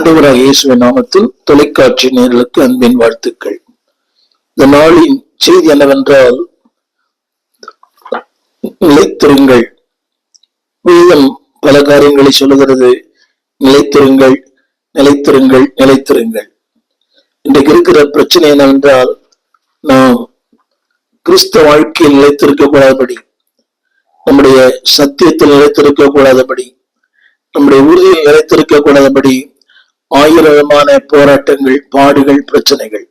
ஆண்டவராக இயேசுவின் நாமத்தில் தொலைக்காட்சி நேயர்களுக்கு அன்பின் வாழ்த்துக்கள். இந்த நாளின் செய்தி என்னவென்றால், நிலைத்திருங்கள். வேதம் பல காரியங்களை சொல்லுகிறது. நிலைத்திருங்கள், நிலைத்திருங்கள், நிலைத்திருங்கள். இன்றைக்கு இருக்கிற பிரச்சனை என்னவென்றால், நாம் கிறிஸ்தவ வாழ்க்கையில் நிலைத்திருக்க கூடாதபடி, நம்முடைய சத்தியத்தில் நிலைத்திருக்க கூடாதபடி, நம்முடைய உறுதியில் நிலைத்திருக்க கூடாதபடி ஆயிரமான போராட்டங்கள், பாடுகள், பிரச்சனைகள்.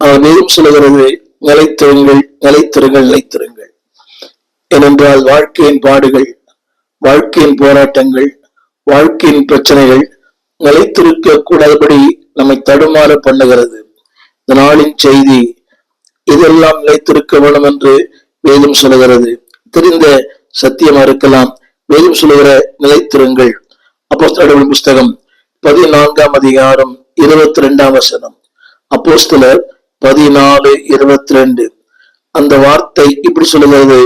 அவர் மேலும் சொல்லுகிறது, நிலைத்திருங்கள், நிலைத்திருங்கள், நிலைத்திருங்கள். ஏனென்றால் வாழ்க்கையின் பாடுகள், வாழ்க்கையின் போராட்டங்கள், வாழ்க்கையின் பிரச்சனைகள் நிலைத்திருக்க கூடாதபடி நம்மை தடுமாற பண்ணுகிறது. இந்த நாளின் செய்தி, இதெல்லாம் நிலைத்திருக்க வேண்டும் என்று வேதம் சொல்லுகிறது. தெரிந்த சத்தியமா இருக்கலாம். வேதம் சொல்லுகிற நிலைத்திருங்கள். அப்போஸ்தலர் புஸ்தகம் 14ஆம் அதிகாரம் 22ஆம் வசனம். அப்போஸ்தலர் 14:22. அந்த வார்த்தை இப்படி சொல்லுகிறது,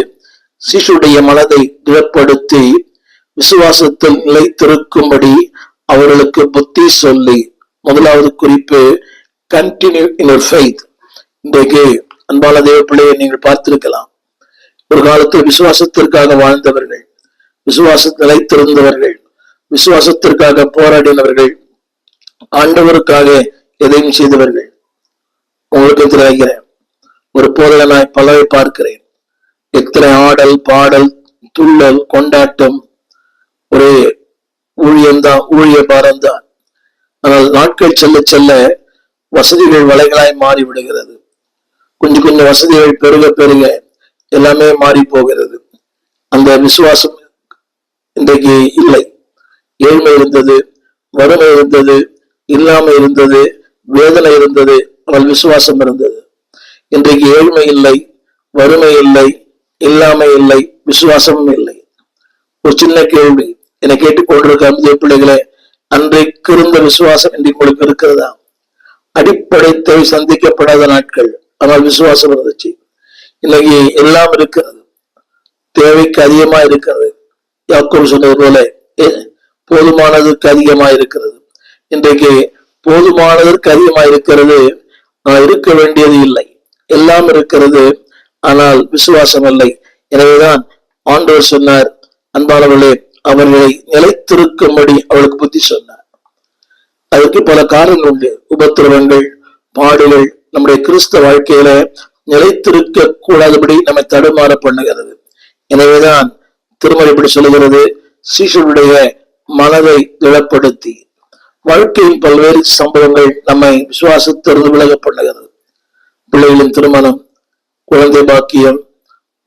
சிசுடைய மனதை திடப்படுத்தி விசுவாசத்தில் நிலைத்திருக்கும்படி அவர்களுக்கு புத்தி சொல்லி. முதலாவது குறிப்பு, கண்டினியூ இன் யுவர் ஃபெய்த். இன்றைக்கு அன்பான தேவ பிள்ளையை நீங்கள் பார்த்திருக்கலாம். ஒரு காலத்தில் விசுவாசத்திற்காக வாழ்ந்தவர்கள், விசுவாசத்தில் நிலைத்திருந்தவர்கள், விசுவாசத்திற்காக போராடினவர்கள், ஆண்டவருக்காக எதையும் செய்தவர்கள். உங்களுக்கு தெரிகிறேன், ஒரு போதகனாய் பலரை பார்க்கிறேன். எத்தனை ஆடல், பாடல், துள்ளல், கொண்டாட்டம், ஒரு ஊழியம்தான், ஊழிய பாரம்தான். ஆனால் நாட்கள் செல்ல செல்ல வசதிகள் வலைகளாய் மாறி விடுகிறது. கொஞ்சம் கொஞ்சம் வசதிகள் பெருக பெருக எல்லாமே மாறி போகிறது. அந்த விசுவாசம் இன்றைக்கு இல்லை. ஏழ்மை இருந்தது, வறுமை இருந்தது, இல்லாமை இருந்தது, வேதனை இருந்தது, அவள் விசுவாசம் இருந்தது. இன்றைக்கு ஏழ்மை இல்லை, வறுமை இல்லை, இல்லாமை இல்லை, விசுவாசமும் இல்லை. ஒரு சின்ன கேள்வி என்னை கேட்டுக்கொண்டிருக்க அன்பு பிள்ளைகளே, அன்றைக்கு இருந்த விசுவாசம் இன்றைக்கு உங்களுக்கு இருக்கிறதா? அடிப்படை தேவை சந்திக்கப்படாத நாட்கள், ஆனால் விசுவாசம் இருந்துச்சு. இன்னைக்கு எல்லாம் இருக்கிறது, தேவைக்கு அதிகமா இருக்கிறது. யாக்கோபு சொன்னது போல போதுமானதற்கு அதிகமா இருக்கிறது. இன்றைக்கு போதுமானதற்கு அதிகமா இருக்கிறது, இருக்க வேண்டியது இல்லை. எல்லாம் இருக்கிறது, ஆனால் விசுவாசம் இல்லை. எனவேதான் ஆண்டவர் சொன்னார், அன்பானவர்களே, அவர்களை நிலைத்திருக்கும்படி அவளுக்கு புத்தி சொன்னார். அதற்கு பல காரணங்கள் உண்டு. உபத்திரவங்கள், பாடுகள் நம்முடைய கிறிஸ்தவ வாழ்க்கையில நிலைத்திருக்க கூடாதபடி நம்மை தடுமாற பண்ணுகிறது. எனவேதான் திருமறை இப்படி சொல்லுகிறது, சீஷருடைய மனதை திடப்படுத்தி. வாழ்க்கையின் பல்வேறு சம்பவங்கள் நம்மை விசுவாசத்திலிருந்து விலக பண்ணுகிறது. பிள்ளைகளின் திருமணம், குழந்தை பாக்கியம்,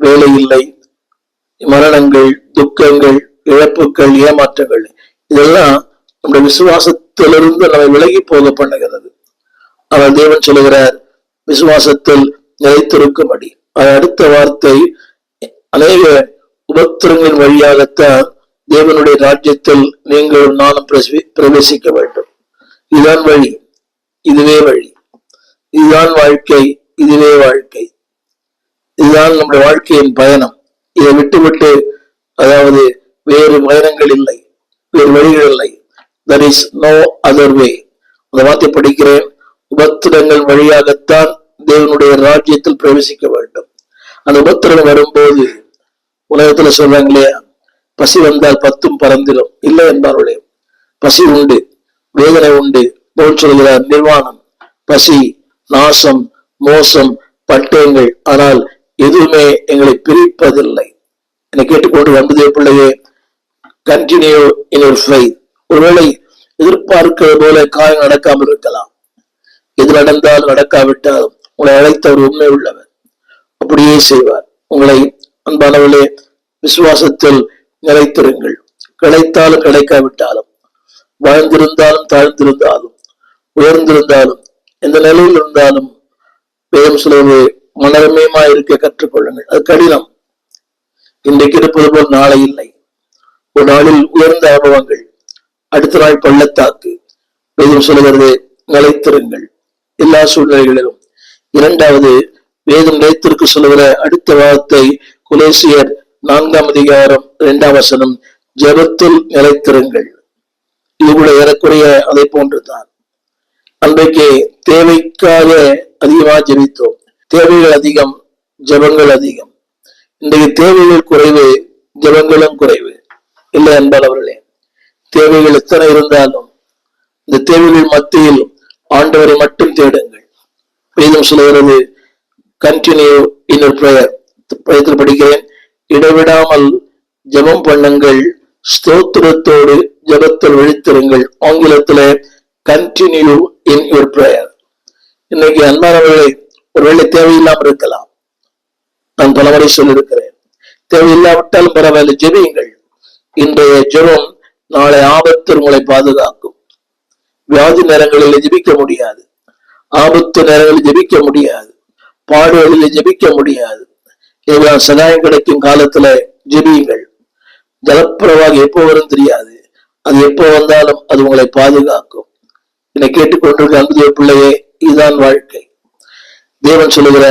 வேலை இல்லை, மரணங்கள், துக்கங்கள், இழப்புகள், ஏமாற்றங்கள், இதெல்லாம் நம்முடைய விசுவாசத்திலிருந்து நம்மை விலகி போக பண்ணுகிறது. அவர் தேவன் சொல்லுகிறார், விசுவாசத்தில் நிலைத்திருக்கும்படி. அடுத்த வார்த்தை, அநேக உபத்திரங்களின் வழியாகத்தான் தேவனுடைய ராஜ்யத்தில் நீங்கள் நானும் பிரவேசிக்க வேண்டும். இதுதான் வழி, இதுவே வழி, இதுதான் வாழ்க்கை, இதுவே வாழ்க்கை, இதுதான் நம்முடைய வாழ்க்கையின் பயணம். இதை விட்டு அதாவது வேறு பயணங்கள் இல்லை, வேறு வழிகள் இல்லை. There is no other way. அந்த வார்த்தை படிக்கிறேன், உபத்திரங்கள் வழியாகத்தான் தேவனுடைய ராஜ்யத்தில் பிரவேசிக்க வேண்டும். அந்த உபத்திரம் வரும்போது உலகத்துல சொல்றாங்க இல்லையா, பசி வந்தால் 10ம் பறந்திடும். இல்லை என்பார்களே, பசி உண்டு, வேதனை உண்டு. போல் சொல்கிறார், நிர்வாணம், பசி, நாசம், மோசம், பட்டயங்கள், ஆனால் எதுவுமே எங்களை பிரிப்பதில்லை. என்னை கேட்டுக்கொண்டு வந்ததே பிள்ளையே, கண்டினியூ இன் யுவர் ஃபெய்த். ஒருவேளை எதிர்பார்க்கிறது போல காயம் நடக்காமல் இருக்கலாம். எது நடந்தாலும் நடக்காவிட்டாலும் உங்களை அழைத்தவர் உண்மை உள்ளவர், அப்படியே செய்வார். உங்களை அன்பானவர்களே, விசுவாசத்தில் நிலைத்திருங்கள். கிடைத்தாலும் கிடைக்காவிட்டாலும், வாழ்ந்திருந்தாலும் தாழ்ந்திருந்தாலும், உயர்ந்திருந்தாலும், எந்த நிலையில் இருந்தாலும், வேதம் சொல்வது மனரம்யமா இருக்க கற்றுக்கொள்ளுங்கள். அது கடினம். இன்றைக்கு இருப்பது போல் நாளை இல்லை. ஒரு நாளில் உயர்ந்த அனுபவங்கள், அடுத்த நாள் பள்ளத்தாக்கு. வேதம் சொல்லுகிறது, நிலைத்திருங்கள் எல்லா சூழ்நிலைகளிலும். இரண்டாவது, வேதம் நிலைத்திருக்க சொல்லுகிற அடுத்த வார்த்தை, கொலோசியர் 4ஆம் அதிகாரம் 2ஆம் வசனம், ஜெபத்தில் நிலைத்திருங்கள். இது கூட ஏறக்குறைய அதை போன்றுதான். அன்றைக்கு தேவைக்காக அதிகமாக ஜெபித்தோம். தேவைகள் அதிகம், ஜெபங்கள் அதிகம். இன்றைக்கு தேவைகள் குறைவு, ஜெபங்களும் குறைவு. இல்லை என்பவர்களே, தேவைகள் எத்தனை இருந்தாலும் இந்த தேவைகள் மத்தியில் ஆண்டவரை மட்டும் தேடுங்கள். வேதம் சொல்கிறது, கண்டினியூ இன் யுவர் பிரேயர். பிரயத்தில் படிக்கிறேன், இடைவிடாமல் ஜெபம் பண்ணுங்கள், ஸ்தோத்திரத்தோடு ஜெபத்தில் விழித்திருங்கள். ஆங்கிலத்துல கண்டினியூ இன் யுவர் பிரேயர். இன்னைக்கு அன்பானவர்களை, ஒருவேளை தேவையில்லாமல் இருக்கலாம். நான் பலமுறை சொல்லியிருக்கிறேன், தேவையில்லாவிட்டாலும் பரவாயில்லை, ஜெபியுங்கள். இன்றைய ஜெபம் நாளை ஆபத்து உங்களை பாதுகாக்கும். வியாதி நேரங்களில் ஜெபிக்க முடியாது, ஆபத்து நேரங்களில் ஜெபிக்க முடியாது, பாடுகளில் ஜெபிக்க முடியாது. இதெல்லாம் சகாயம் கிடைக்கும் காலத்துல ஜெபியுங்கள். ஜலப்பிரவாகம் எப்போ வரும் தெரியாது, அது எப்போ வந்தாலும் அது உங்களை பாதுகாக்கும். என்னை கேட்டுக்கொண்டிருக்க அன்புடைய பிள்ளையே, இதுதான் வாழ்க்கை. தேவன் சொல்லுகிற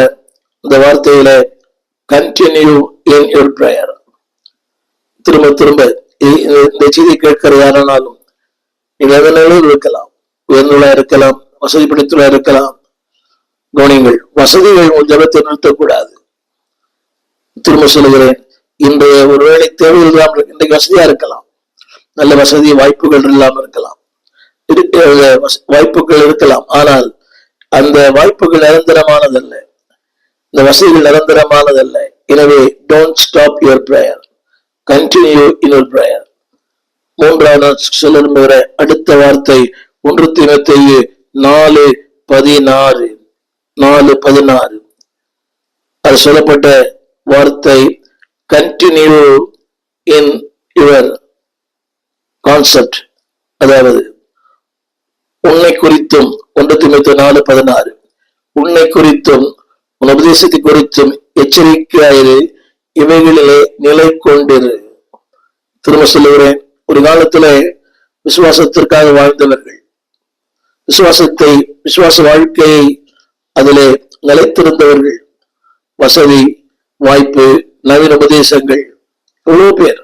இந்த வார்த்தையில கண்டினியூ இன் யுவர் பிரேயர். திரும்ப திரும்ப இந்த செய்தி கேட்கிற யாரானாலும் நீங்கள் எதனாலும் இருக்கலாம், உயர்ந்துள்ளா இருக்கலாம், வசதி படைத்துள்ளா இருக்கலாம். கவனிங்கள், வசதிகள் உங்கள் ஜபத்தை நிறுத்தக்கூடாது. திரும்ப சொல்லுகிறேன், இன்றைய ஒருவேளை தேவைகள் இல்லாமல் இன்றைக்கு வசதியா இருக்கலாம், நல்ல வசதி வாய்ப்புகள் இல்லாமல் இருக்கலாம், வாய்ப்புகள் இருக்கலாம். ஆனால் அந்த வாய்ப்புகள் நிரந்தரமானதல்ல, இந்த வசதிகள் நிரந்தரமானதல்ல. எனவே don't stop your prayer, continue in your prayer. மூன்றாவது சொல்ல விரும்புகிற அடுத்த வார்த்தை 1 தீமோத்தேயு 4:16. அது சொல்லப்பட்ட வார்த்தை கண்டினியூ இன் யுவர் கான்செப்ட். அதாவது உன்னை குறித்தும் 1 தீமோத்தேயு 4:16, உன்னை குறித்தும் உன் உபதேசத்தை குறித்தும் எச்சரிக்கையாயிரு, இவைகளிலே நிலை கொண்டிரு. திரும்ப சொல்லுகிறேன், ஒரு காலத்துல விசுவாசத்திற்காக வாழ்ந்தவர்கள், விசுவாச வாழ்க்கையை அதிலே நிலைத்திருந்தவர்கள், வசதி வாய்ப்பு நவீன உபதேசங்கள் எவ்வளவு பேர்.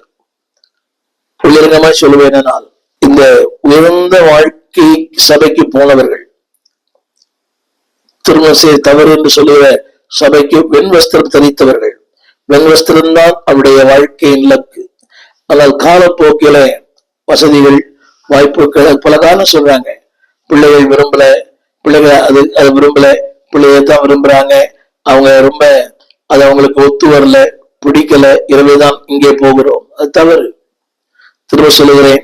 உள்ளிரங்கமாய் சொல்லுவேனால், இந்த உயர்ந்த வாழ்க்கை சபைக்கு போனவர்கள், திருமணம் செய்ய தவறு என்று சொல்லுகிற சபைக்கு வெண்வஸ்திரம் தரித்தவர்கள், வெண்வஸ்திரம்தான் அவருடைய வாழ்க்கையின் இலக்கு. ஆனால் காலப்போக்கில வசதிகள் வாய்ப்புகள் பல காரணம் சொல்றாங்க. பிள்ளைகள் விரும்பல, பிள்ளைகள் அது விரும்பல, பிள்ளைகள் தான் விரும்புறாங்க, அவங்க ரொம்ப அது அவங்களுக்கு ஒத்து வரல, பிடிக்கல, இரவுதான் இங்கே போகிறோம். அது தவறு. திரும்ப சொல்லுகிறேன்,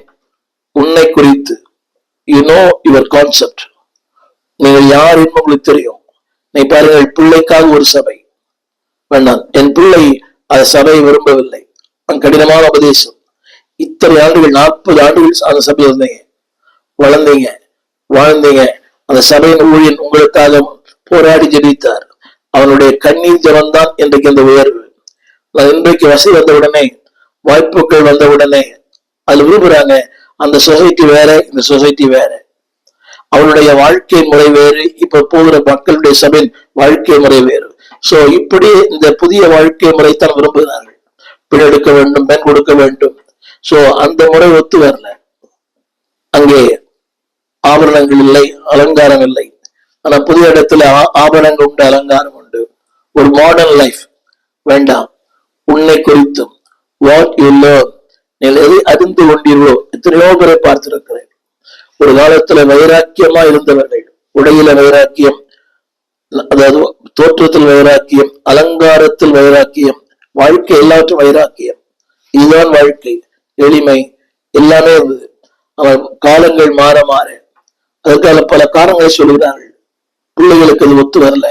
உன்னை குறித்து யூ நோ யுவர் கான்செப்ட். நீங்கள் யார் என்று உங்களுக்கு தெரியும். நீ பாருங்கள், பிள்ளைக்காக ஒரு சபை வேண்டாம், என் பிள்ளை அந்த சபையை விரும்பவில்லை, கடினமான உபதேசம். இத்தனை ஆண்டுகள் 40 ஆண்டுகள் அந்த சபையில் இருந்தீங்க, வளர்ந்தீங்க, வாழ்ந்தீங்க. அந்த சபையின் ஊழியன் உங்களுக்காக போராடி ஜெபித்தார். அவனுடைய கண்ணீர் ஜபம் தான் இன்றைக்கு அந்த உயர்வு. இன்றைக்கு வசதி வந்த உடனே, வாய்ப்புகள் வந்த உடனே அது விரும்புறாங்க. அந்த சொசைட்டி வேற, இந்த சொசைட்டி வேற, அவனுடைய வாழ்க்கை முறை வேறு, இப்ப போகிற மக்களுடைய சபையின் வாழ்க்கை முறை வேறு. சோ இப்படி இந்த புதிய வாழ்க்கை முறைத்தான் விரும்புகிறார்கள். பிழை எடுக்க வேண்டும், பெண் கொடுக்க வேண்டும். சோ அந்த முறை ஒத்து வரல. அங்கே ஆபரணங்கள் இல்லை, அலங்காரம் இல்லை. ஆனா புதிய இடத்துல ஆபரணங்கள் உண்டு, அலங்காரம் உண்டு. ஒரு மாடர்ன் லைஃப் வேண்டாம். உன்னை குறித்தும் வாட் யூ லேர்ன், நீங்கள் எதை அறிந்து கொண்டீர்களோ. எத்தனையோ பேரை பார்த்திருக்கிறேன். ஒரு காலத்துல வைராக்கியமா இருந்தவர்கள், உடையில வைராக்கியம், அதாவது தோற்றத்தில் வைராக்கியம், அலங்காரத்தில் வைராக்கியம், வாழ்க்கை எல்லாற்றும் வைராக்கியம். இதுதான் வாழ்க்கை, எளிமை எல்லாமே இருந்தது. அவன் காலங்கள் மாற மாற அதற்கான பல காரணங்களை சொல்கிறார்கள். பிள்ளைகளுக்கு அது ஒத்து வரல.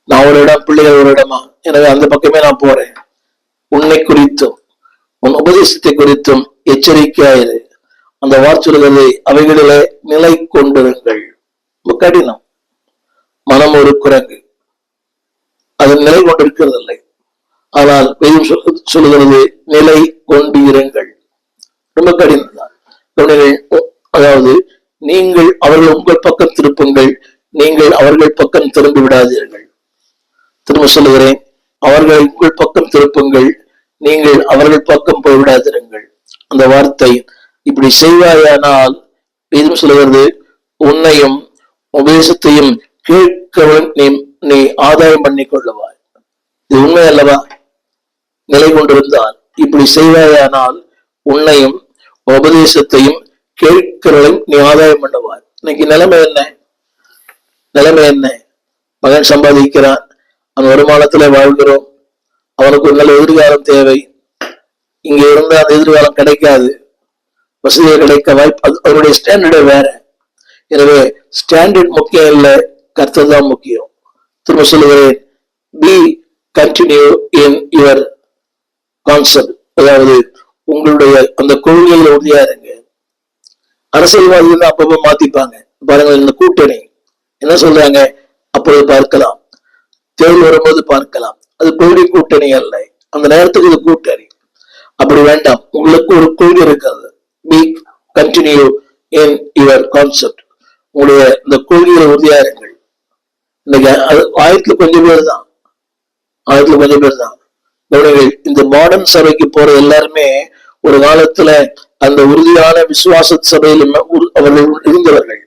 நான் ஒரு இடம், பிள்ளைகள் ஒரு இடமா, எனவே அந்த பக்கமே நான் போறேன். உன்னை குறித்தும் உன் உபதேசத்தை குறித்தும் எச்சரிக்கையாயிரு. அந்த வார்த்தை சொல்கிறது, அவைகளிலே நிலை கொண்டிருங்கள். கடினம், மனம் ஒரு குரங்கு, அது நிலை கொண்டிருக்கிறது இல்லை. ஆனால் சொல்லுகிறது நிலை கொண்டிருங்கள். ரொம்ப கடினம் தான். அதாவது நீங்கள் அவர்கள் உங்கள் பக்கம் திருப்புங்கள், நீங்கள் அவர்கள் பக்கம் திரும்பி விடாதீர்கள். திரும்ப சொல்லுகிறேன், அவர்கள் உங்கள் பக்கம் திருப்புங்கள், நீங்கள் அவர்கள் பக்கம் போய்விடாதிருங்கள். அந்த வார்த்தை இப்படி செய்வாயானால் இதுவும் சொல்லுகிறது, உன்னையும் உபதேசத்தையும் கேட்கவன் நீ ஆதாயம் பண்ணி கொள்ளுவாய். இது உண்மை அல்லவா? நிலை கொண்டிருந்தால் இப்படி செய்வாயானால் உன்னையும் உபதேசத்தையும் கேட்கிறவன் நீ ஆதாயம் பண்ணுவாய். இன்னைக்கு நிலைமை என்ன? நிலைமை என்ன? மகன் சம்பாதிக்கிறான், அவன் வருமானத்துல வாழ்கிறோம், அவனுக்கு ஒரு நல்ல எதிர்காலம் தேவை. இங்க இருந்தா அந்த எதிர்காலம் கிடைக்காது, வசதியை கிடைக்க வாய்ப்பு, அவருடைய ஸ்டாண்டர்டே வேற. எனவே ஸ்டாண்டர்ட் முக்கியம் இல்லை, கர்த்தர் தான் முக்கியம். திரும்ப சொல்லுகிறேன், be continue in your concept, அதாவது உங்களுடைய அந்த கொள்கையில உறுதியா இருங்க. அரசியல்வாதிகள் தான் அப்பப்ப மாத்திப்பாங்க. பாருங்க, இந்த கூட்டணி என்ன சொல்றாங்க, அப்பொழுது பார்க்கலாம், தேர்தல் வரும்போது பார்க்கலாம். அது கொள்கை கூட்டணி அல்ல, அந்த நேரத்துக்கு இது கூட்டணி. அப்படி வேண்டாம், உங்களுக்கு ஒரு கொள்கை இருக்காது. Be continue in your concept, உங்களுடைய இந்த கொள்கையில உறுதியா இருங்கள். இன்னைக்கு ஆயிரத்துல கொஞ்சம் பேர் தான் இந்த மாடர்ன் சபைக்கு போற எல்லாருமே ஒரு காலத்துல அந்த உறுதியான விசுவாச சபையில் அவர்கள் இருந்தவர்கள்.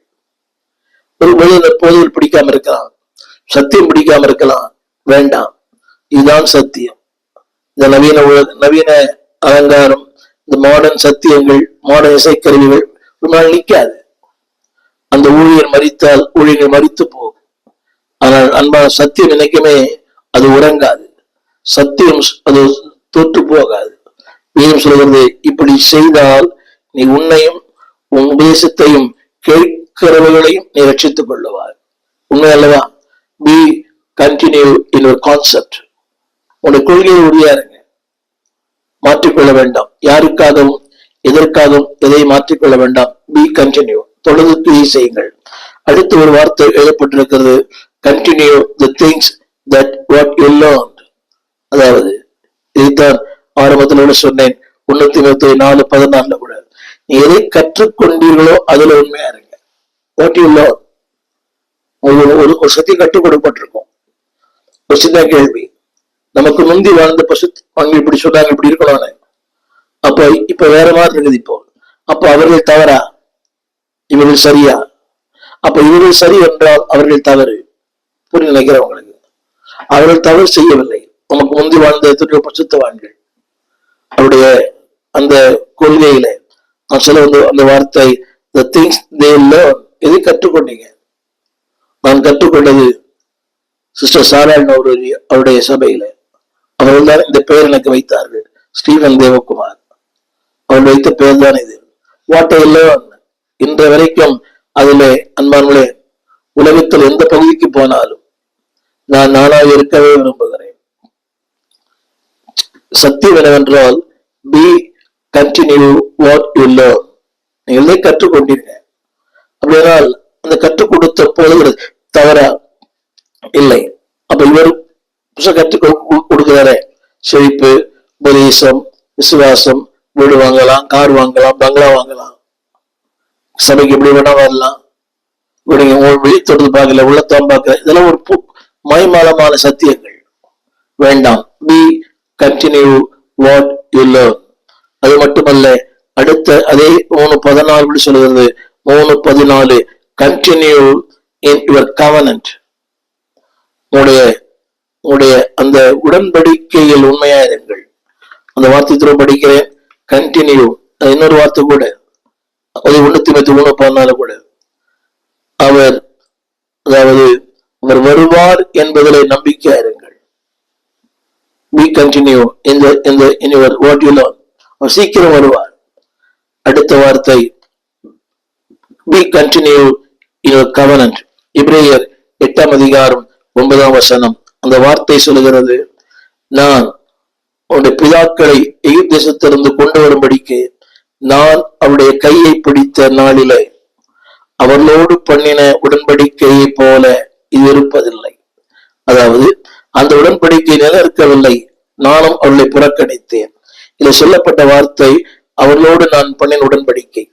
ஒருபோது அந்த போதையில் பிடிக்காம இருக்கலாம், சத்தியம் பிடிக்காம இருக்கலாம். வேண்டாம், இதுதான் சத்தியம். இந்த நவீன அலங்காரம், இந்த மாடர்ன் சத்தியங்கள், மாடர்ன் இசைக்கருவிகள் ஒரு நாள் நிற்காது. அந்த ஊழியர் மரித்தால் ஊழியர்கள் மரித்து போகும். ஆனால் அன்பான சத்தியம் நினைக்குமே அது உறங்காது, சத்தியம் அது தோற்று போகாது. வேதம் சொல்கிறது, இப்படி செய்தால் நீ உன்னையும் உன் உபதேசத்தையும் கேட்கிறவர்களையும் நீ ரட்சித்துக் கொள்ளுவார். உண்மை அல்லவா? Be continue in your concept, உன்னுடைய கொள்கையை உறுதியா இருங்க. மாற்றிக்கொள்ள வேண்டாம், யாருக்காகவும் எதற்காகவும் எதை மாற்றிக்கொள்ள வேண்டாம். பி கண்டினியூ, தொடர்ந்து கிரியை செய்யுங்கள். அடுத்த ஒரு வார்த்தை எழுதப்பட்டிருக்கிறது, continue the things that what you learned. அதாவது இதைத்தான் ஆரம்பத்தில் சொன்னேன், 134:14 கூட, நீ எதை கற்றுக்கொண்டீர்களோ அதுல உண்மையா இருங்க. வாட் யூ லேர்ன், ஒரு சக்தி கற்றுக் கொடுக்கப்பட்டிருக்கும். ஒரு சின்ன கேள்வி, நமக்கு முந்தி வாழ்ந்த அவங்க இப்படி சொன்னாங்க, இப்படி இருக்கணும்னு. அப்ப இப்ப வேற மாதிரி இருக்குது. இப்போ அப்ப அவர்கள் தவறா, இவர்கள் சரியா? அப்ப இவர்கள் சரி என்றால் அவர்கள் தவறு. புரிய நினைக்கிறவங்களுக்கு அவர்கள் தவறு செய்யவில்லை. நமக்கு முந்தி வாழ்ந்த எத்தனையோ பரிசுத்தவான்கள் அவருடைய அந்த கொள்கையில நான் சொல்ல வந்து அந்த வார்த்தை, the things they learn, எதை கற்றுக்கொண்டீங்க? நான் கற்றுக்கொண்டது சிஸ்டர் சாராள் அவருடைய சபையில. அவர்கள் தான் இந்த பெயர் எனக்கு வைத்தார்கள், ஸ்டீவன் தேவகுமார். அவர்கள் வைத்த பெயர் தான் இது. வாட் ஐ லேர்ன், இன்ற வரைக்கும் அதிலே அன்பானே, உலகத்தில் எந்த பகுதிக்கு போனாலும் நான் நானாக இருக்கவே விரும்புகிறேன். சத்தியம் என்னவென்றால், be continue what you learn, நீங்கள் கற்றுக்கொண்டீங்க. அப்படியானால் அந்த கற்றுக் கொடுத்த போது தவறா இல்லை. அப்ப இவர் கற்றுக் கொடுக்கிறார, செழிப்பு, உபதேசம், விசுவாசம், வீடு வாங்கலாம், கார் வாங்கலாம், பங்களா வாங்கலாம், சபைக்கு எப்படி வேணா வரலாம், வெளித்தொடர்ந்து பார்க்கல, உள்ளத்தான் பார்க்கல, இதெல்லாம் ஒரு மயமாலமான சத்தியங்கள். வேண்டாம். Be continue what you learn. அது மட்டுமல்ல, அடுத்த அதே 3:14 சொல்லுகிறது, 3:14 கண்டினியூ இன் யுவர் கவனன்ட், உங்களுடைய அந்த உடன்படிக்கையில் உண்மையா இருங்கள். அந்த வார்த்தை திரும்ப படிக்கிறேன், கண்டினியூ. இன்னொரு வார்த்தை கூட, அது 1 தீமோத்தேயு 3:14 கூட, அதாவது அவர் வருவார் என்பதிலே நம்பிக்கையா இருங்கள். We continue in your what you learn. அவர் சீக்கிரம் வருவார். அடுத்த வார்த்தை, we continue in your covenant. எபிரேயர் 8:9 அந்த வார்த்தை சொல்லுகிறது, நான் உன்னுடைய பிதாக்களை எகிப்து தேசத்திலிருந்து கொண்டு வரும்படிக்கு நான் அவருடைய கையை பிடித்த நாளிலே அவர்களோடு பண்ணின உடன்படிக்கையை போல இது இருப்பதில்லை. அதாவது அந்த உடன்படிக்கை நிலைநிற்கவில்லை, நானும் அவர்களை புறக்கணித்தேன். இதில் சொல்லப்பட்ட வார்த்தை, அவர்களோடு நான் பண்ணின உடன்படிக்கை.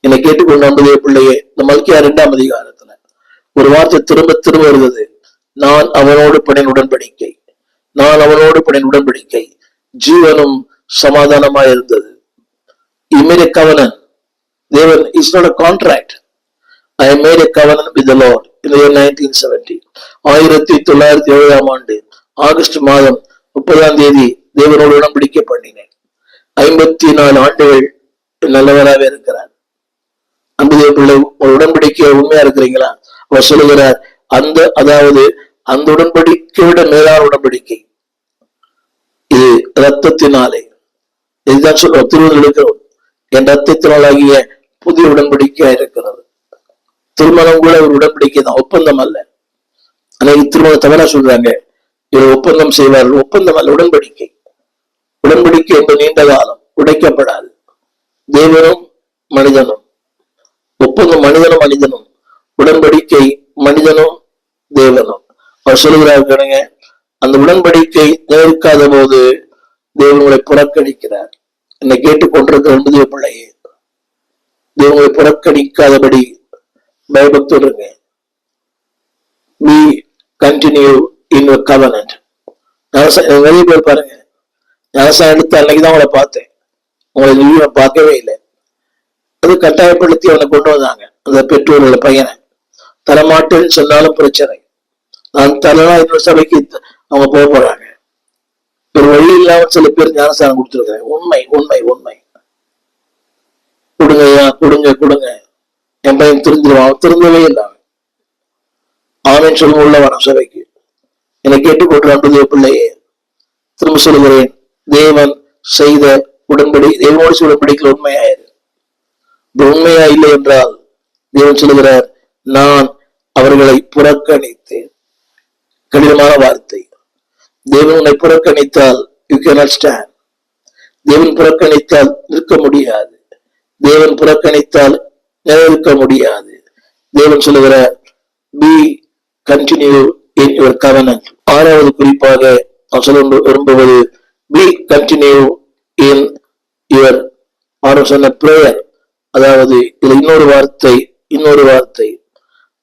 என்னை கேட்டுக்கொண்டு வந்ததே பிள்ளையே, இந்த மல்கியா 2 ஒரு வார்த்தை திரும்ப திரும்ப வருகிறது, நான் அவனோடு பண்ணின உடன்படிக்கை, நான் அவனோடு பண்ணின உடன்படிக்கை ஜீவனும் சமாதானமாய் இருந்தது. He made a covenant. It's not a contract. I made a covenant with the Lord in the year 1970. 1907 August மாதம் 30 தேவனோடு உடன்படிக்கை பண்ணினேன். 54 ஆண்டுகள் நல்லவராக இருக்கிறார். அன்புதேவ பிள்ளை, ஒரு உடன்படிக்கை உண்மையா இருக்கிறீங்களா? அவர் சொல்லுகிறார், அந்த உடன்படிக்கையோட மேலான உடன்படிக்கை இது ரத்தத்தினாலே. இதுதான் சொல்றோம், திருவள்ளுவர் இருக்கிறோம், என் ரத்தத்தினாலாகிய புதிய உடன்படிக்கையா இருக்கிறது. திருமணம் கூட ஒரு உடன்படிக்கை தான், ஒப்பந்தம் அல்ல. அன்னைக்கு திருமணம் தவறா சொல்றாங்க, இவர் ஒப்பந்தம் செய்வார்கள். ஒப்பந்தம் அல்ல, உடன்படிக்கை. உடன்படிக்கை என்பது நீண்ட காலம், உடைக்கப்படாது. தேவனும் மனிதனும், ஒப்பந்தம் மனிதனும், உடன்படிக்கை மனிதனும் தேவனும். அவர் சொல்லுகிறார், அந்த உடன்படிக்கை நிற்காத போது தேவனுடைய புறக்கணிக்கிறார். என்னை கேட்டுக்கொண்டிருக்கிற அன்புதேவ பிள்ளையே, தேவனுடைய புறக்கணிக்காதபடி பயபக்தோடுங்க. We continue in your covenant. நிறைய பேர் பாருங்க, ஞானசானம் எடுத்த அன்னைக்குதான் உங்களை பார்த்தேன், உங்களை பார்க்கவே இல்லை. அது கட்டாயப்படுத்தி அவனை கொண்டு வந்தாங்க. அந்த பெற்றோர்கள பையனை தரமாட்டேன்னு சொன்னாலும் பிரச்சனை. நான் தரலாம், இன்னொரு சபைக்கு அவங்க போக போறாங்க. ஒரு வழி இல்லாம சில பேர் ஞானசானம் கொடுத்துருக்காங்க. உண்மை உண்மை உண்மை. கொடுங்கய்யா, கொடுங்க. என் பையன் திருந்துருவான். திருந்தவே இல்லை. ஆமேன் சொல்ல உள்ளவன சபைக்கு. என்னை கேட்டுக்கொண்டு அன்புதேவ பிள்ளையே, திரும்ப சொல்லுகிறேன், தேவன் செய்த உடன்படி, தேவனோடு உடன்படிக்கல உண்மையாயிரு. உண்மையா இல்லை என்றால் தேவன் சொல்லுகிறார், நான் அவர்களை புறக்கணித்தேன். கடினமான வார்த்தை. தேவன் உன்னை புறக்கணித்தால் யூ கேனாட் ஸ்டாண்ட். தேவன் புறக்கணித்தால் நிற்க முடியாது. தேவன் புறக்கணித்தால் நிலைநிற்க முடியாது. தேவன் சொல்லுகிறார், be continue in your covenant. ஆறாவது குறிப்பாக நான் சொல்ல விரும்புவது, be continue in your சொன்ன prayer. அதாவது இதுல இன்னொரு வார்த்தை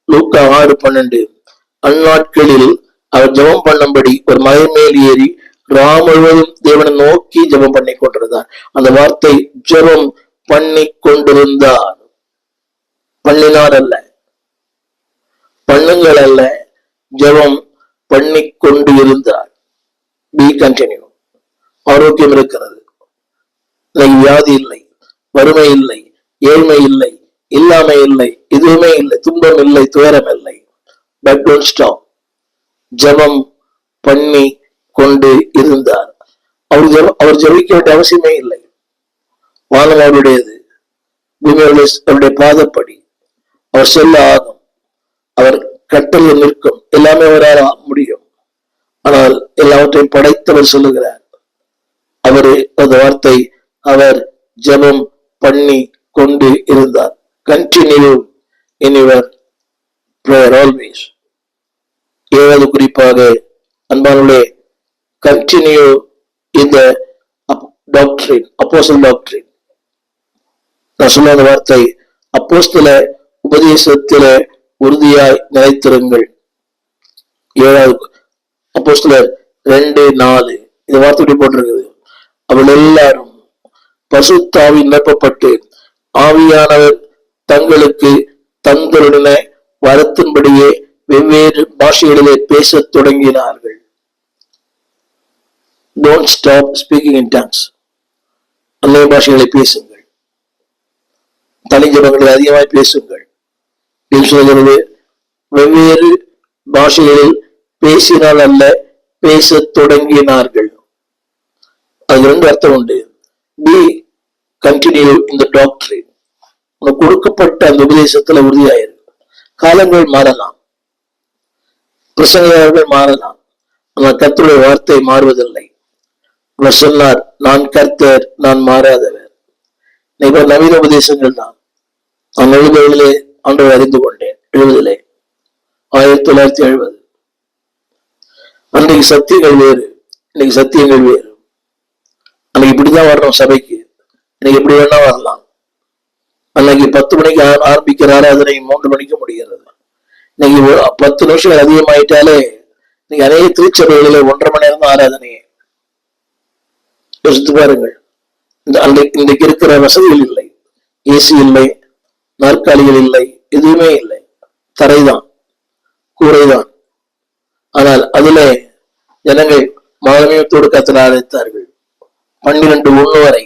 லூக்கா 6:12. அந்நாட்களில் அவர் ஜெபம் பண்ணும்படி ஒரு மலை மேல் ஏறி ராம் முழுவதும் தேவனை நோக்கி ஜெபம் பண்ணி கொண்டிருந்தார். அந்த வார்த்தை ஜெபம் பண்ணி கொண்டிருந்தார், பண்ணினார் அல்ல, பண்ணுங்கள் அல்ல, ஜெபம் பண்ணி கொண்டு இருந்தார். Be continue. ஆரோக்கியம் இருக்கிறது, வியாதி இல்லை, வறுமை இல்லை, ஏழ்மை இல்லை, இல்லாமை இல்லை, எதுவுமே இல்லை, துன்பம் இல்லை, துயரம் இல்லை. But don't stop. ஜெபம் பண்ணி கொண்டு இருந்தார். அவர் ஜெபிக்க வேண்டிய அவசியமே இல்லை. வானம் அவருடையது, அவருடைய பாதப்படி. அவர் சொல்ல ஆகும், அவர் கட்டளையில் நிற்கும். எல்லாமே அவரால் முடியும். ஆனால் எல்லாவற்றையும் படைத்தவர் சொல்லுகிறார். அந்த வார்த்தை, அவர் ஜெபம் பண்ணி கொண்டு இருந்தார். Continue in your prayer always. ஏழாவது குறிப்பாக அன்பானவர்களே, கண்டினியூ இன் த டாக்டரின், அப்போஸ்தல டாக்டரின். நான் சொன்ன அந்த வார்த்தை, அப்போஸ்தல உபதேசத்தில உறுதியாய் நிலைத்திருங்கள். ஏழாவது அப்போஸ்தலர் 2:4 இந்த வார்த்தை போட்டிருக்குது. அவள் எல்லாரும் பசுத்தாவி நிரப்பப்பட்டு ஆவியானவர் தங்களுக்கு தங்களுடன வரத்தின்படியே வெவ்வேறு பாஷைகளிலே பேசத் தொடங்கினார்கள். Don't stop speaking in tongues. அந்நிய பாஷைகளை பேசுங்கள், தனிஜபங்களை அதிகமாய் பேசுங்கள். சொல்கிறது, வெவ்வேறு பாஷைகளில் பேசினால் அல்ல, பேசத் தொடங்கினார்கள். அது 2 அர்த்தம் உண்டு. Be continue in the doctrine. உனக்கு கொடுக்கப்பட்ட அந்த உபதேசத்துல உறுதியாயிரு. காலங்கள் மாறலாம், பிரசங்கர்கள் மாறலாம், ஆனால் கர்த்தருடைய வார்த்தை மாறுவதில்லை. அவர் சொன்னார், நான் கர்த்தர், நான் மாறாதவர். இப்ப நவீன உபதேசங்கள் தான். நான் 70 ஆண்டவரை அறிந்து கொண்டேன். 70 1970. அன்றைக்கு சத்தியங்கள் வேறு, இன்னைக்கு சத்தியங்கள் வேறு. அன்னைக்கு இப்படிதான் வரணும் சபைக்கு, இன்னைக்கு எப்படி வேணா வரலாம். அன்னைக்கு 10 மணிக்கு ஆரம்பிக்கிற ஆராதனை 3 மணிக்கு முடிகிறது. இன்னைக்கு 10 நிமிஷம் அதிகமாயிட்டாலே இன்னைக்கு அநேக திருச்சபைகளில் 1.5 மணி நேரம் ஆராதனையே. யோசித்து பாருங்கள். இன்றைக்கு இருக்கிற வசதிகள் இல்லை. ஏசி இல்லை, நாற்காலிகள் இல்லை, எதுவுமே இல்லை. தரைதான், கூரைதான். ஆனால் அதுல ஜனங்கள் மாதமியத்தோடு கத்தனை ஆதரித்தார்கள். 12:1 வரை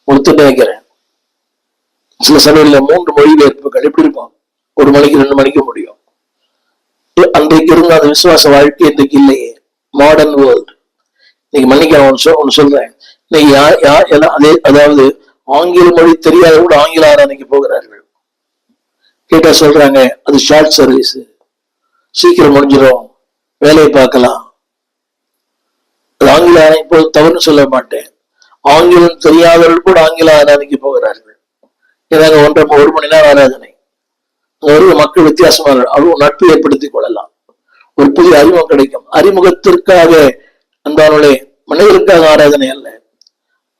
ஒருத்தர் நினைக்கிறேன். சில சபைகளில் 3 மொழிபெயர்ப்புகள் எப்படி இருக்கும்? 1 மணிக்கு 2 மணிக்கு முடியும். அன்றைக்கு இருந்த அந்த விசுவாச வாழ்க்கை இன்றைக்கு இல்லையே. Modern world. இன்னைக்கு மன்னிக்க ஒன்னு சொல்றேன். இன்னைக்கு அதாவது ஆங்கில மொழி தெரியாத கூட ஆங்கில ஆராதனைக்கு போகிறார்கள். கேட்டா சொல்றாங்க அது ஷார்ட் சர்வீஸ், சீக்கிரம் முடிஞ்சிடும், வேலையை பார்க்கலாம். அது ஆங்கில ஆராதனை போது தவறுன்னு சொல்ல மாட்டேன். ஆங்கிலம் தெரியாதவர்கள் கூட ஆங்கில ஆராதனைக்கு போகிறார்கள். ஏதாவது 1 மணி நேரம் ஆராதனை. அங்க மக்கள் வித்தியாசமான அதுவும் நட்பு ஏற்படுத்திக் கொள்ளலாம். ஒரு புதிய அறிமுகம் கிடைக்கும். அறிமுகத்திற்காக அன்பானே மனிதருக்காக ஆராதனை அல்ல,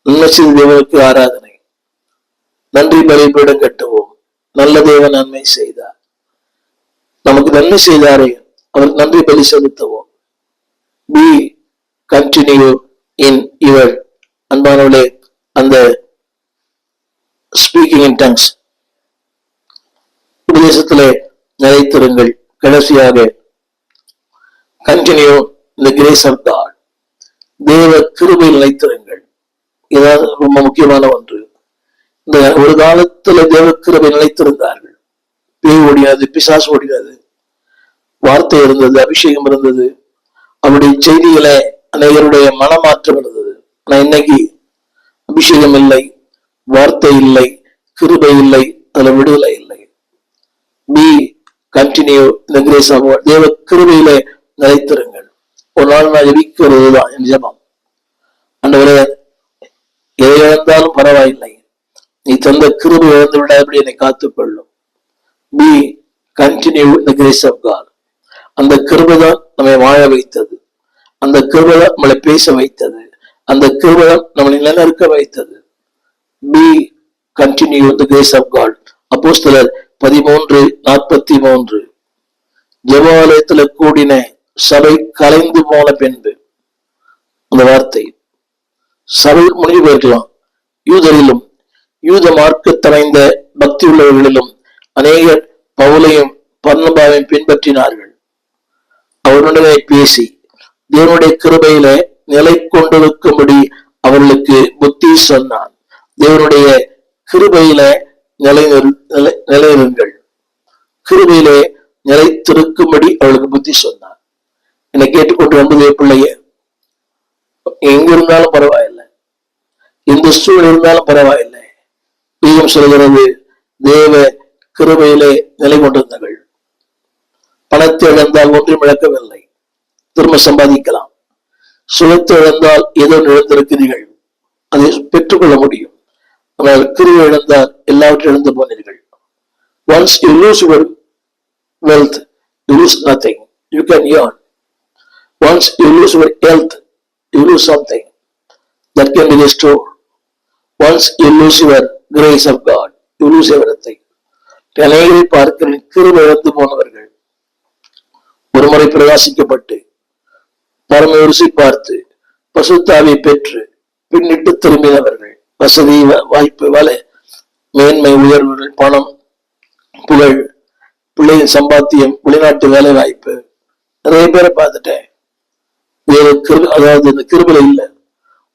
நன்மை செய்த தேவனுக்கு ஆராதனை. நன்றி பலிபீடம் கட்டுவோம். நல்ல தேவன் நன்மை செய்தார், நமக்கு நன்மை செய்தாரே, அவருக்கு நன்றி பலி செலுத்துவோம். பி கண்டினியூ இன் யுவர் அன்பானவர்களே அந்த ஸ்பீக்கிங் இன் டங்ஸ் உபதேசத்திலே நிலைத்திருங்கள். கடைசியாக கண்டினியூ இந்த கிரேஸ் ஆஃப் காட், தேவ கிருபையில் நிலைத்திருங்கள். இதான் ரொம்ப முக்கியமான ஒன்று. இந்த ஒரு காலத்துல தேவ கிருபை நிலைத்திருந்தார்கள். பேய் ஓடினது, பிசாசு ஓடினது, வார்த்தை இருந்தது, அபிஷேகம் இருந்தது, அவருடைய செய்திகளை அனைவருடைய மனமாற்றம் இருந்தது. ஆனா இன்னைக்கு அபிஷேகம் இல்லை, வார்த்தை இல்லை, கிருபை இல்லை, அதுல விடுதலை இல்லை. பி கண்டினியூ இந்த கிரேஸ் ஆஃப் காட், தேவ கிருபையிலே நிலைத்திருங்கள். ஒரு நாள் நான் ஜெபிக்கிறதுதான் என் ஜெபம். ஆண்டவரே, எதை இழந்தாலும் பரவாயில்லை, நீ தந்த கிருபை இழந்து விடாதபடி என்னை காத்துக்கொள்ளும். பி கண்டினியூ இந்த கிரேஸ் ஆஃப் காட். அந்த கிருபை தான் நம்மை வாழ வைத்தது, அந்த கிருபை தான் நம்மளை பேச வைத்தது, அந்த கிருபை தான் நம்மளை நிலைநிற்க வைத்தது. பி கண்டினியூ இந்த கிரேஸ் ஆஃப் காட். அப்போஸ்தலர் 13:43. ஜெபாலயத்துல கூடின சபை கலைந்து போன பின்பு, அந்த வார்த்தை சபை முடிவு போயிருக்கலாம். யூதரிலும் யூத மார்க்கத்தடைந்த பக்தி உள்ளவர்களிலும் அநேகர் பவுலையும் பர்னபாவையும் பின்பற்றினார்கள். அவருடனே பேசி தேவனுடைய கிருபையில நிலை கொண்டிருக்கும்படி அவர்களுக்கு புத்தி சொன்னான். தேவனுடைய கிருபையில நிலையிருங்கள், கிருபையிலே நிலைத்திருக்கும்படி அவளுக்கு புத்தி சொன்னார். என்னை கேட்டுக்கொண்டு வந்ததே பிள்ளைய, எங்க இருந்தாலும் பரவாயில்லை, எந்த சூழல் இருந்தாலும் பரவாயில்லை, தெய்வம் சொல்கிறது தேவ கிருபையிலே நிலை கொண்டிருந்தங்கள். பணத்தை இழந்தால் ஒன்றும் இழக்கவில்லை, திரும்ப சம்பாதிக்கலாம். சுகத்தை இழந்தால் ஏதோ இழந்திருக்கிறீர்கள், அதை பெற்றுக்கொள்ள முடியும். ஆனால் கிருபை இழந்தால் எல்லாவற்றையும் இழந்து போனீர்கள். Once you lose your wealth, you lose nothing. You can earn. Once you lose your health, you lose something that can be restored. Once you lose your grace of God, you lose everything. அநேகரை பார்க்கிறேன், கிருபை இழந்து போனவர்கள் ஒரு முறை பிரகாசிக்கப்பட்டு பரம ருசி பார்த்து பசுத்தாவை பெற்று பின்னிட்டு திரும்பினவர்கள். வசதி, வாய்ப்பு, வேலை, மேன்மை, உயர்வுகள், பணம், புகழ், பிள்ளையின் சம்பாத்தியம், வெளிநாட்டு வேலை வாய்ப்பு, நிறைய பேரை பார்த்துட்டேன். வேறு அதாவது இந்த கிருபை இல்லை.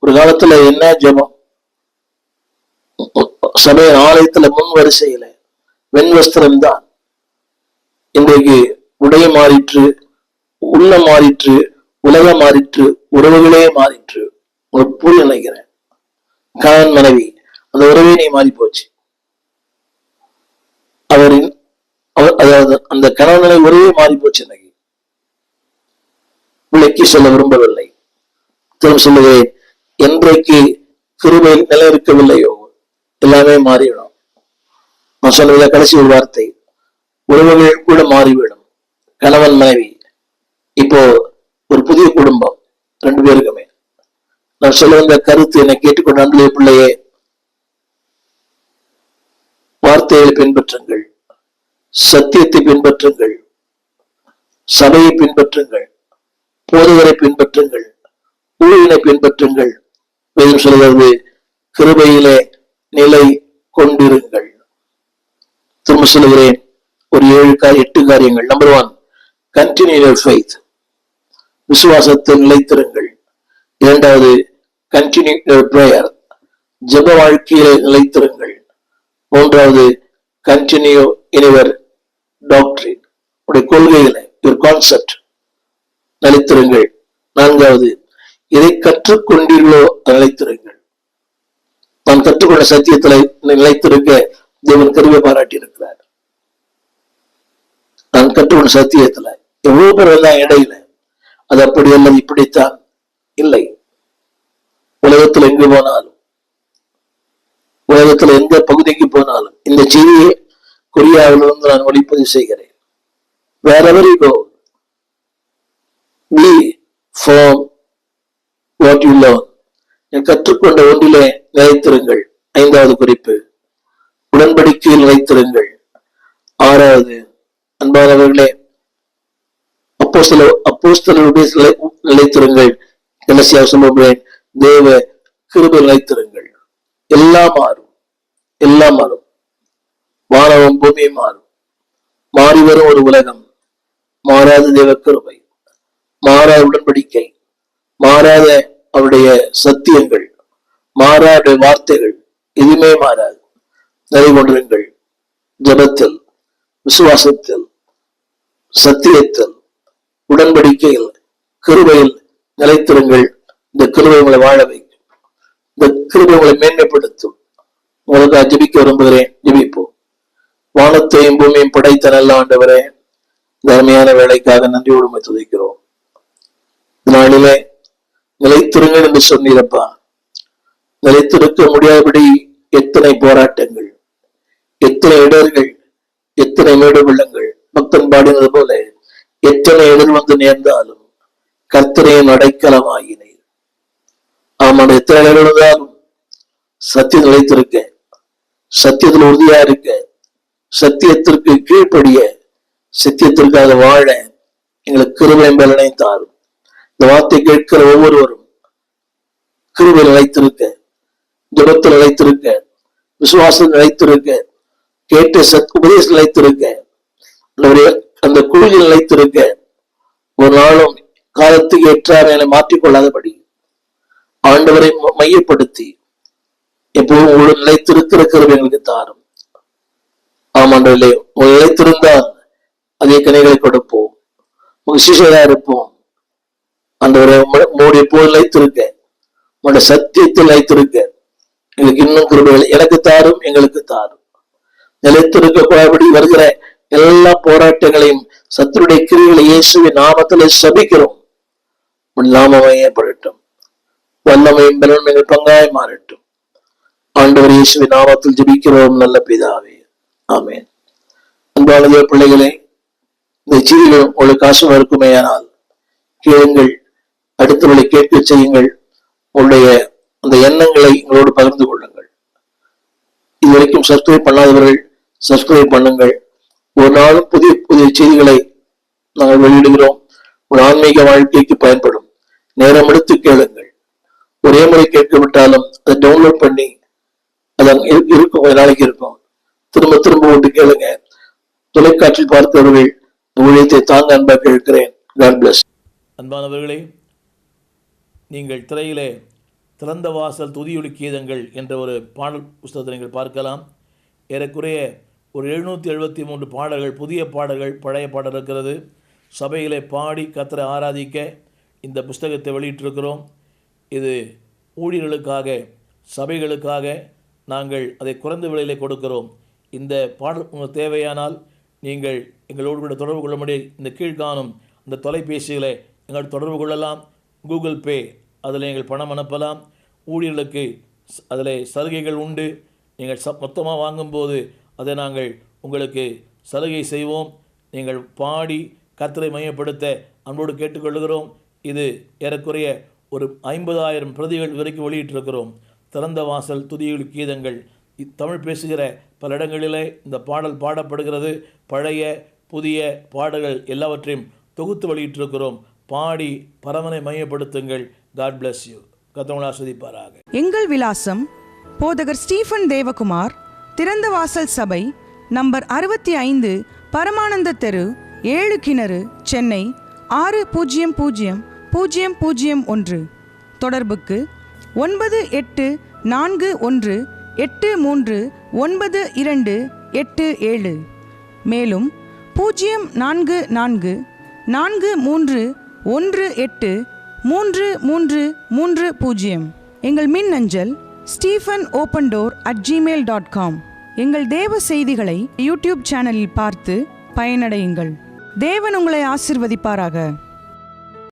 ஒரு காலத்துல என்ன ஜெபம், சபை ஆலயத்துல முன் வரிசையில வெண் வஸ்திரம் தான். இன்றைக்கு உடைய மாறிற்று, உள்ள மாறிற்று, உலகம் மாறிற்று, உறவுகளே மாறிற்று. ஒரு புரிய நினைக்கிறேன், கணவன் மனைவி அந்த உறவே நீ மாறி போச்சு. அதாவது அந்த கணவனை உறவே மாறி போச்சு. இன்னைக்கு விளக்கி சொல்ல விரும்பவில்லை, திரும்ப சொல்லுகிறேன், என்றைக்கு கிருபையில் நிலைநிற்கவில்லையோ எல்லாமே மாறிவிடும். நான் சொன்னதுல கடைசி ஒரு வார்த்தை, உறவுகள் கூட மாறிவிடும். கணவன் மனைவி, இப்போ ஒரு புதிய குடும்பம், 2 பேருக்குமே. நான் சொல்ல வந்த கருத்து, என்னை கேட்டுக்கொண்டு அன்புடைய பிள்ளையே, வார்த்தைகளை பின்பற்றுங்கள், சத்தியத்தை பின்பற்றுங்கள், சபையை பின்பற்றுங்கள், போதகரை பின்பற்றுங்கள், ஊழியனை பின்பற்றுங்கள், வேதம் சொல்கிறது, கிருபையிலே நிலை கொண்டிருங்கள். திரும்ப சொல்லுகிறேன், ஒரு 8 காரியங்கள். நம்பர் 1, கண்டினியூ யுவர் ஃபெய்த், விசுவாசத்தில் நிலைத்திருங்கள். இரண்டாவது, கண்டினியூ யுவர் பிரேயர், ஜெப வாழ்க்கையிலே நிலைத்திருங்கள். மூன்றாவது, கண்டினியூ இன் யுவர் டாக்டரின், உடைய கொள்கையில, யுவர் கான்செப்ட் நிலைத்திருங்கள். நான்காவது, எதை கற்றுக்கொண்டீர்களோ நிலைத்திருங்கள். நான் கற்றுக்கொண்ட சத்தியத்தில் நிலைத்திருக்க தேவன் கருவை பாராட்டி இருக்கிறார். நான் கற்றுக்கொண்ட சத்தியத்துல எவ்வளவு பேர் தான் இடையில அது அப்படி அல்லது இப்படித்தான் இல்லை. உலகத்துல எங்கு போனாலும், உலகத்துல எந்த பகுதிக்கு போனாலும் இந்த செய்தியை கொரியாவிலிருந்து நான் ஒளிப்பதிவு செய்கிறேன். wherever you go, be firm what you learn. கற்றுக்கொண்ட ஒன்றிலே நிலைத்திருங்கள். 5வது குறிப்பு, உடன்படிக்கையில் நிலைத்திருங்கள். 6வது, அன்பானவர்களே, அப்போஸ்தலருடைய நிலைத்திருங்கள். கடைசியாக சொல்லுகிறேன், தேவ கிருபை நிலைத்திருங்கள். எல்லாம் மாறும், எல்லாம் மாறும். வானமும் பூமியும் மாறும். மாறி வரும் ஒரு உலகம், மாறாத தேவ கிருபை, மாறாத உடன்படிக்கை, மாறாத அவருடைய சத்தியங்கள், மாறாத வார்த்தைகள், எதுவுமே மாறாது. நிலை கொண்டிருங்கள். ஜபத்தில், விசுவாசத்தில், சத்தியத்தில், உடன்படிக்கையில், கிருபையில் நிலைத்திருங்கள். இந்த கிருபை உங்களை வாழ வைக்கும். இந்த கிருபை உங்களை மேன்மைப்படுத்தும். உங்களுக்கு ஜெபிக்க விரும்புகிறேன். ஜெபிப்போம். வானத்தையும் பூமியும் படைத்த நல்ல ஆண்டவரே, இந்த அருமையான வேலைக்காக நன்றியோடு உம்மை துதிக்கிறோம். நாளிலே நிலைத்திருங்கள் என்று சொன்னீரப்பா. நிலைத்திருக்க முடியாதபடி எத்தனை போராட்டங்கள், எத்தனை இடர்கள், எத்தனை மேடு வெள்ளங்கள். பக்தன் பாடினது போல, எத்தனை எதிர் வந்து நேர்ந்தாலும் கர்த்தரையின் அடைக்கலமாகினீர். ஆமாம், எத்தனை இடர்கள் இருந்தாலும் சத்தியம் நிலைத்திருக்க, சத்தியத்தில் உறுதியா இருக்க, சத்தியத்திற்கு கீழ்ப்படிய, சத்தியத்திற்காக வாழ எங்களுக்கு கிருபை பலனை தாரும். இந்த வார்த்தை கேட்கிற ஒவ்வொருவரும் கிருபை நிலைத்திருக்க, ஜபத்தில் நிலைத்திருக்க, விசுவாசம் நிலைத்திருக்க, கேட்ட உபதேசம் நிலைத்திருக்க, அந்த குழுவில் நிலைத்திருக்க, ஒரு நாளும் காலத்துக்கு ஏற்றார் என மாற்றிக்கொள்ளாதபடி ஆண்டவரை மையப்படுத்தி எப்போதும் உங்களுடன் நிலைத்திருக்கிற கிருபை எங்களுக்கு தாரும். ஆமாண்டவர்களே, உங்கள் நிலைத்திருந்தால் அதே கனிகளை கொடுப்போம், உங்க சிஷையா இருப்போம். ஆண்டவரை உங்களுடைய போல் நிலைத்திருக்க, உங்களுடைய சத்தியத்தில் நிலைத்திருக்க எங்களுக்கு இன்னும் கிருபைகளை எனக்கு தாரும், எங்களுக்கு தாரும். நிலைத்திருக்க கூடாதபடி வருகிற எல்லா போராட்டங்களையும் சத்துருடைய கிரிகளை இயேசுவின் நாமத்திலே சபிக்கிறோம். நாமமையப்படட்டும், வல்லமையும் பலனும் எங்கள் பங்காய் மாறட்டும். ஆண்டவர் இயேசுவின் நாமத்தில் ஜெபிக்கிறோம் நல்ல பிதாவே, ஆமென். அன்பான பிள்ளைகளே, இந்த செய்திகள் உங்களுக்கு ஆசீர்வாதம் இருக்குமேயானால் கேளுங்கள், அடுத்தவர்களை கேட்க செய்யுங்கள். உங்களுடைய அந்த எண்ணங்களை எங்களோடு பகிர்ந்து கொள்ளுங்கள். இதுவரைக்கும் சப்ஸ்கிரைப் பண்ணாதவர்கள் சப்ஸ்கிரைப் பண்ணுங்கள். ஒரு நாளும் புதிய புதிய செய்திகளை நாங்கள் வெளியிடுகிறோம். ஒரு ஆன்மீக வாழ்க்கைக்கு பயன்படும். நேரம் எடுத்து கேளுங்கள். ஒரே முறை கேட்க விட்டாலும் அதை டவுன்லோட் பண்ணி அது இருக்கும், கொஞ்ச நாளைக்கு இருக்கும். திரும்ப திரும்ப விட்டு கேளுங்க. தொலைக்காட்சியில் பார்த்தவர்கள் ஊழியத்தை தாங்க அன்பாக கேட்கிறேன். God bless. அன்பானவர்களே, நீங்கள் திரையிலே திறந்த வாசல் துதியொலி கீதங்கள் என்ற ஒரு பாடல் புஸ்தகத்தை நீங்கள் பார்க்கலாம். ஏறக்குறைய ஒரு 773 பாடல்கள், புதிய பாடல்கள், பழைய பாடல் இருக்கிறது. சபையிலே பாடி கர்த்தரை ஆராதிக்க இந்த புஸ்தகத்தை வெளியிட்டிருக்கிறோம். இது ஊழியர்களுக்காக, சபைகளுக்காக நாங்கள் அதை குறைந்த விலையிலே கொடுக்கிறோம். இந்த பாடல் உங்களுக்கு தேவையானால் நீங்கள் எங்களோடு கூட தொடர்பு கொள்ள முடியும். இந்த கீழ்காணும் இந்த தொலைபேசிகளை எங்கள் தொடர்பு கொள்ளலாம். கூகுள் பே, அதில் எங்கள் பணம் அனுப்பலாம். ஊழியர்களுக்கு அதில் சலுகைகள் உண்டு. நீங்கள் மொத்தமாக வாங்கும்போது அதை நாங்கள் உங்களுக்கு சலுகை செய்வோம். நீங்கள் பாடி கர்த்தரை மையப்படுத்த அன்போடு கேட்டுக்கொள்கிறோம். இது ஏறக்குறைய ஒரு 50,000 பிரதிகள் வரைக்கும் வெளியிட்டிருக்கிறோம். திறந்த வாசல் துதியொலி கீதங்கள். தமிழ் பேசுகிற பல இடங்களிலே இந்த பாடல் பாடப்படுகிறது. பழைய புதிய பாடல்கள் எல்லாவற்றையும் தொகுத்து வெளியிட்டிருக்கிறோம். பாடி பரமனை மையப்படுத்துங்கள். God bless you. கர்த்தர் ஆசீர்வதிப்பாராக. எங்கள் விலாசம்: போதகர் ஸ்டீஃபன் தேவகுமார், திறந்த வாசல் சபை, நம்பர் 65, பரமானந்த தெரு, 7 கிணறு, சென்னை 600001. தொடர்புக்கு 9841839287. மேலும் 0443183330. எங்கள் மின்னஞ்சல் stephenopendor@gmail.com. எங்கள் தேவ செய்திகளை யூடியூப் சேனலில் பார்த்து பயனடையுங்கள். தேவன் உங்களை ஆசீர்வதிப்பாராக.